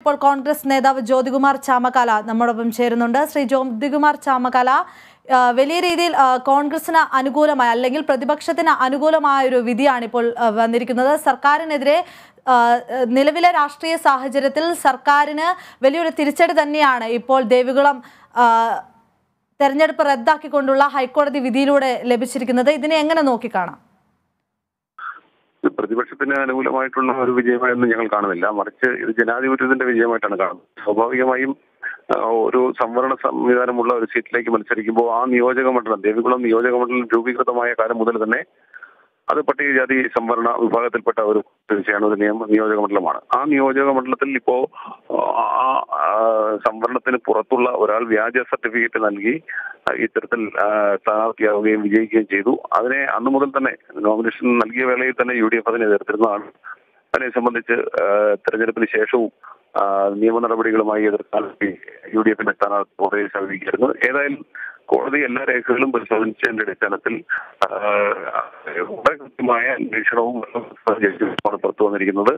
ഇപ്പോൾ കോൺഗ്രസ് നേതാവ് ജ്യോതികുമാർ ചാമക്കാല നമ്മോടൊപ്പം ചേരുന്നുണ്ട്. ശ്രീ ജ്യോതികുമാർ ചാമക്കാല, വലിയ രീതിയിൽ കോൺഗ്രസിന് അനുകൂലമായ അല്ലെങ്കിൽ പ്രതിപക്ഷത്തിന് അനുകൂലമായ ഒരു വിധിയാണ് ഇപ്പോൾ വന്നിരിക്കുന്നത്. സർക്കാരിനെതിരെ നിലവിലെ രാഷ്ട്രീയ സാഹചര്യത്തിൽ സർക്കാരിന് വലിയൊരു തിരിച്ചടി തന്നെയാണ് ഇപ്പോൾ ദേവികുളം തെരഞ്ഞെടുപ്പ് റദ്ദാക്കിക്കൊണ്ടുള്ള ഹൈക്കോടതി വിധിയിലൂടെ ലഭിച്ചിരിക്കുന്നത്. ഇതിനെ എങ്ങനെ നോക്കിക്കാണാം? പ്രതിപക്ഷത്തിന് അനുകൂലമായിട്ടുള്ള ഒരു വിജയമായൊന്നും ഞങ്ങൾ കാണുന്നില്ല. മറിച്ച് ഇത് ജനാധിപത്യത്തിന്റെ വിജയമായിട്ടാണ് കാണുന്നത്. സ്വാഭാവികമായും ഒരു സംവരണ സംവിധാനമുള്ള ഒരു സീറ്റിലേക്ക് മത്സരിക്കുമ്പോൾ ആ നിയോജക മണ്ഡലം, ദേവികുളം നിയോജക മണ്ഡലം രൂപീകൃതമായ കാലം മുതൽ തന്നെ അത് പട്ടികജാതി സംവരണ വിഭാഗത്തിൽപ്പെട്ട ഒരു ഒരു നിയോജക മണ്ഡലമാണ്. ആ നിയോജക മണ്ഡലത്തിൽ ഇപ്പോ സംവരണത്തിന് പുറത്തുള്ള ഒരാൾ വ്യാജ സർട്ടിഫിക്കറ്റ് നൽകി ഇത്തരത്തിൽ സ്ഥാനാർത്ഥിയാവുകയും വിജയിക്കുകയും ചെയ്തു. അതിനെ അന്നു മുതൽ തന്നെ നോമിനേഷൻ നൽകിയ വേളയിൽ തന്നെ UDF അതിനെ എതിർത്തിരുന്നതാണ്. അതിനെ സംബന്ധിച്ച് തെരഞ്ഞെടുപ്പിന് ശേഷവും നിയമ നടപടികളുമായി എതിർക്കാൻ UDFന്റെ സ്ഥാനാർത്ഥി കോടതിയെ സമീപിക്കായിരുന്നു. ഏതായാലും കോടതി എല്ലാ രേഖകളും പരിശോധിച്ചതിന്റെ അടിസ്ഥാനത്തിൽ വളരെ കൃത്യമായ അന്വേഷണവും പുറത്തു വന്നിരിക്കുന്നത്.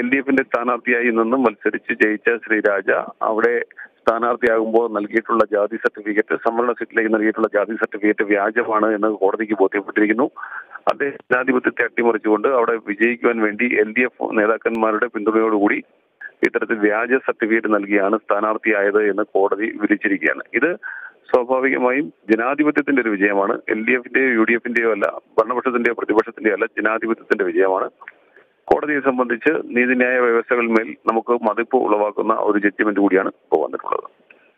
LDFന്റെ സ്ഥാനാർത്ഥിയായി നിന്നും മത്സരിച്ച് ജയിച്ച ശ്രീരാജ അവിടെ സ്ഥാനാർത്ഥിയാകുമ്പോൾ നൽകിയിട്ടുള്ള ജാതി സർട്ടിഫിക്കറ്റ്, സംവരണ സീറ്റിലേക്ക് നൽകിയിട്ടുള്ള ജാതി സർട്ടിഫിക്കറ്റ് വ്യാജമാണ് എന്ന് കോടതിക്ക് ബോധ്യപ്പെട്ടിരിക്കുന്നു. അദ്ദേഹം ജനാധിപത്യത്തെ അട്ടിമറിച്ചുകൊണ്ട് അവിടെ വിജയിക്കുവാൻ വേണ്ടി LDF നേതാക്കന്മാരുടെ പിന്തുണയോടുകൂടി ഇത്തരത്തിൽ വ്യാജ സർട്ടിഫിക്കറ്റ് നൽകിയാണ് സ്ഥാനാർത്ഥിയായത് എന്ന് കോടതി വിധിച്ചിരിക്കുകയാണ്. ഇത് സ്വാഭാവികമായും ജനാധിപത്യത്തിന്റെ ഒരു വിജയമാണ്. LDFന്റെയോ UDFന്റെയോ അല്ല, ഭരണപക്ഷത്തിന്റെയോ പ്രതിപക്ഷത്തിന്റെയോ അല്ല, ജനാധിപത്യത്തിന്റെ വിജയമാണ്. കോടതിയെ സംബന്ധിച്ച് നീതിന്യായ വ്യവസ്ഥകളിന്മേൽ നമുക്ക് മതിപ്പ് ഉളവാക്കുന്ന ഒരു ജഡ്ജ്മെന്റ് കൂടിയാണ് ഇപ്പോൾ വന്നിട്ടുള്ളത്.